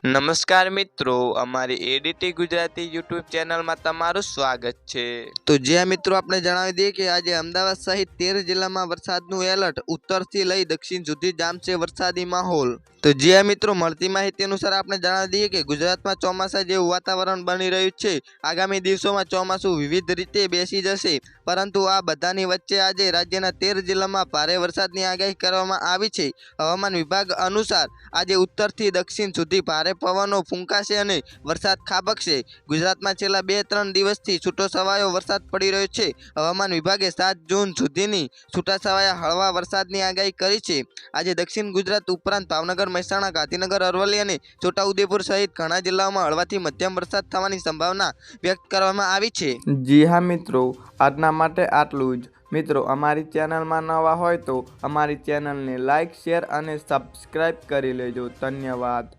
નમસ્કાર મિત્રો, અમારી એડીટી ગુજરાતી યુટ્યુબ ચેનલમાં તમારું સ્વાગત છે। તો જ્યાં મિત્રો આપણે જણાવી દઈએ કે આજે અમદાવાદ સહિત 13 જિલ્લામાં વરસાદનું એલર્ટ, ઉત્તરથી લઈ દક્ષિણ સુધી જામશે વરસાદી માહોલ। તો જ્યાં મિત્રો મળતી માહિતી અનુસાર આપણે જણાવી દઈએ કે ગુજરાતમાં ચોમાસા જેવું વાતાવરણ બની રહ્યું છે। આગામી દિવસોમાં ચોમાસું વિવિધ રીતે બેસી જશે, પરંતુ આ બધાની વચ્ચે આજે રાજ્યના 13 જિલ્લામાં ભારે વરસાદની આગાહી કરવામાં આવી છે। હવામાન વિભાગ અનુસાર આજે ઉત્તરથી દક્ષિણ સુધી ભારે પવનો ફૂંકાશે અને વરસાદ ખાબકશે। ગુજરાતમાં છેલ્લા 2-3 દિવસથી છૂટોછવાયો વરસાદ પડી રહ્યો છે। હવામાન વિભાગે 7 જૂન સુધીની છૂટાછવાયા હળવા વરસાદની આગાહી કરી છે। આજે દક્ષિણ ગુજરાત ઉપરાંત ભાવનગર, મહેસાણા, ગાંધીનગર, અરવલ્લી અને છોટાઉદેપુર સહિત ઘણા જિલ્લાઓમાં હળવાથી મધ્યમ વરસાદ થવાની સંભાવના વ્યક્ત કરવામાં આવી છે। જી હા મિત્રો, આજના માટે આટલું જ। મિત્રો, અમારી ચેનલમાં નવા હોય તો અમારી ચેનલને લાઇક, શેર અને સબસ્ક્રાઈબ કરી લેજો। ધન્યવાદ।